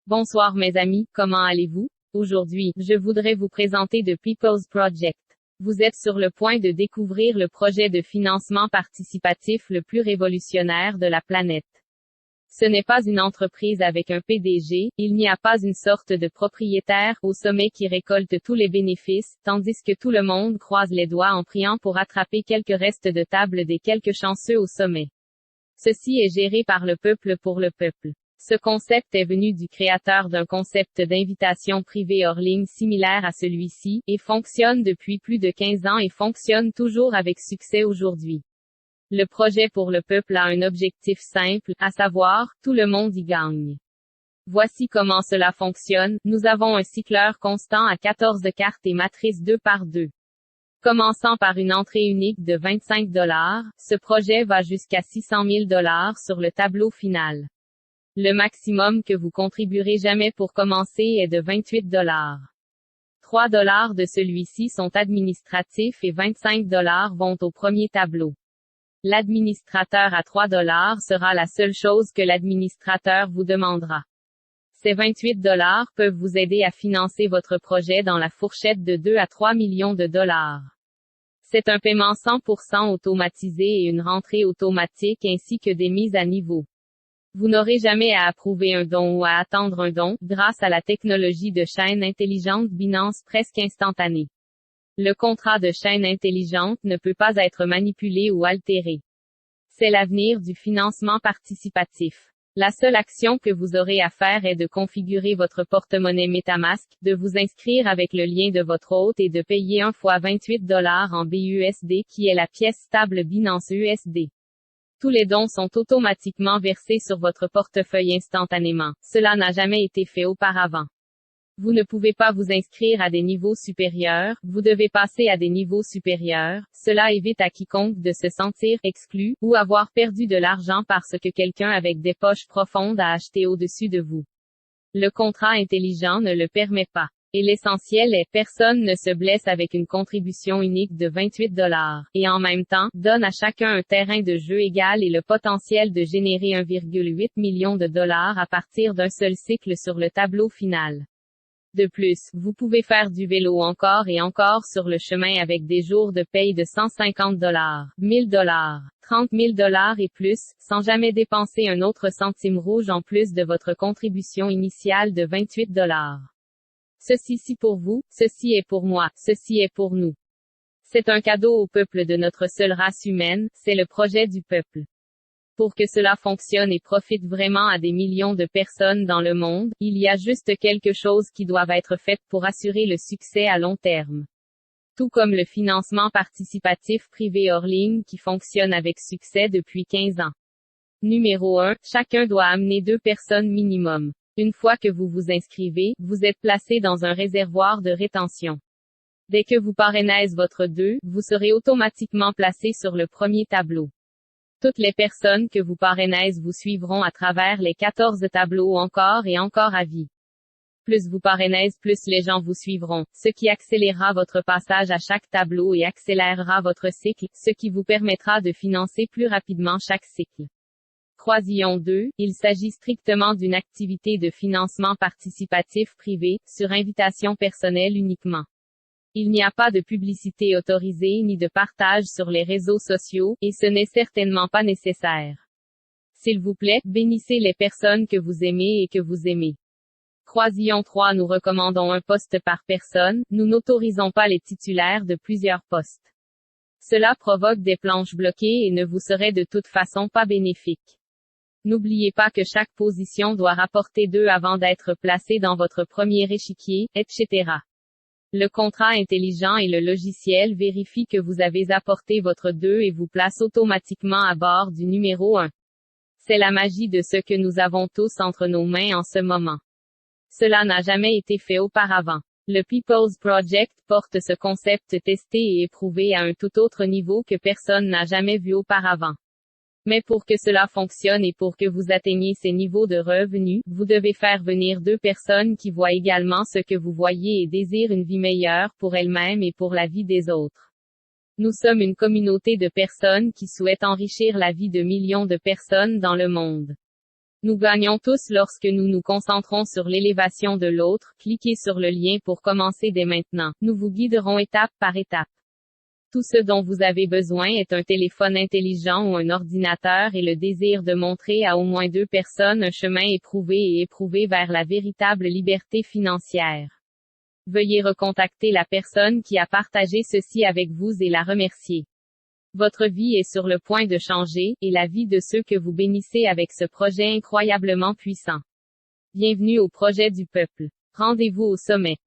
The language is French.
Bonsoir mes amis, comment allez-vous? Aujourd'hui, je voudrais vous présenter The People's Project. Vous êtes sur le point de découvrir le projet de financement participatif le plus révolutionnaire de la planète. Ce n'est pas une entreprise avec un PDG, il n'y a pas une sorte de propriétaire au sommet qui récolte tous les bénéfices, tandis que tout le monde croise les doigts en priant pour attraper quelques restes de table des quelques chanceux au sommet. Ceci est géré par le peuple pour le peuple. Ce concept est venu du créateur d'un concept d'invitation privée hors ligne similaire à celui-ci, et fonctionne depuis plus de 15 ans et fonctionne toujours avec succès aujourd'hui. Le projet pour le peuple a un objectif simple, à savoir, tout le monde y gagne. Voici comment cela fonctionne, nous avons un cycleur constant à 14 cartes et matrice 2 par 2. Commençant par une entrée unique de $25, ce projet va jusqu'à $600 000 sur le tableau final. Le maximum que vous contribuerez jamais pour commencer est de $28. $3 de celui-ci sont administratifs et $25 vont au premier tableau. L'administrateur à $3 sera la seule chose que l'administrateur vous demandera. Ces $28 peuvent vous aider à financer votre projet dans la fourchette de 2 à 3 millions de dollars. C'est un paiement 100% automatisé et une rentrée automatique ainsi que des mises à niveau. Vous n'aurez jamais à approuver un don ou à attendre un don, grâce à la technologie de chaîne intelligente Binance presque instantanée. Le contrat de chaîne intelligente ne peut pas être manipulé ou altéré. C'est l'avenir du financement participatif. La seule action que vous aurez à faire est de configurer votre porte-monnaie MetaMask, de vous inscrire avec le lien de votre hôte et de payer 1 fois $28 en BUSD qui est la pièce stable Binance USD. Tous les dons sont automatiquement versés sur votre portefeuille instantanément. Cela n'a jamais été fait auparavant. Vous ne pouvez pas vous inscrire à des niveaux supérieurs, vous devez passer à des niveaux supérieurs, cela évite à quiconque de se sentir exclu, ou avoir perdu de l'argent parce que quelqu'un avec des poches profondes a acheté au-dessus de vous. Le contrat intelligent ne le permet pas. Et l'essentiel est, personne ne se blesse avec une contribution unique de $28, et en même temps, donne à chacun un terrain de jeu égal et le potentiel de générer 1,8 million de dollars à partir d'un seul cycle sur le tableau final. De plus, vous pouvez faire du vélo encore et encore sur le chemin avec des jours de paye de $150, $1000, $30 000 et plus, sans jamais dépenser un autre centime rouge en plus de votre contribution initiale de $28. Ceci pour vous, ceci est pour moi, ceci est pour nous. C'est un cadeau au peuple de notre seule race humaine, c'est le projet du peuple. Pour que cela fonctionne et profite vraiment à des millions de personnes dans le monde, il y a juste quelque chose qui doivent être fait pour assurer le succès à long terme. Tout comme le financement participatif privé hors ligne qui fonctionne avec succès depuis 15 ans. Numéro 1, chacun doit amener 2 personnes minimum. Une fois que vous vous inscrivez, vous êtes placé dans un réservoir de rétention. Dès que vous parrainez votre 2, vous serez automatiquement placé sur le premier tableau. Toutes les personnes que vous parrainez vous suivront à travers les 14 tableaux encore et encore à vie. Plus vous parrainez, plus les gens vous suivront, ce qui accélérera votre passage à chaque tableau et accélérera votre cycle, ce qui vous permettra de financer plus rapidement chaque cycle. Croisillon 2, il s'agit strictement d'une activité de financement participatif privé, sur invitation personnelle uniquement. Il n'y a pas de publicité autorisée ni de partage sur les réseaux sociaux, et ce n'est certainement pas nécessaire. S'il vous plaît, bénissez les personnes que vous aimez et que vous aimez. Croisillon 3, nous recommandons un poste par personne, nous n'autorisons pas les titulaires de plusieurs postes. Cela provoque des planches bloquées et ne vous serait de toute façon pas bénéfique. N'oubliez pas que chaque position doit rapporter 2 avant d'être placée dans votre premier échiquier, etc. Le contrat intelligent et le logiciel vérifient que vous avez apporté votre 2 et vous placent automatiquement à bord du numéro 1. C'est la magie de ce que nous avons tous entre nos mains en ce moment. Cela n'a jamais été fait auparavant. Le People's Project porte ce concept testé et éprouvé à un tout autre niveau que personne n'a jamais vu auparavant. Mais pour que cela fonctionne et pour que vous atteigniez ces niveaux de revenus, vous devez faire venir 2 personnes qui voient également ce que vous voyez et désirent une vie meilleure pour elles-mêmes et pour la vie des autres. Nous sommes une communauté de personnes qui souhaitent enrichir la vie de millions de personnes dans le monde. Nous gagnons tous lorsque nous nous concentrons sur l'élévation de l'autre. Cliquez sur le lien pour commencer dès maintenant. Nous vous guiderons étape par étape. Tout ce dont vous avez besoin est un téléphone intelligent ou un ordinateur et le désir de montrer à au moins 2 personnes un chemin éprouvé vers la véritable liberté financière. Veuillez recontacter la personne qui a partagé ceci avec vous et la remercier. Votre vie est sur le point de changer, et la vie de ceux que vous bénissez avec ce projet incroyablement puissant. Bienvenue au projet du peuple. Rendez-vous au sommet.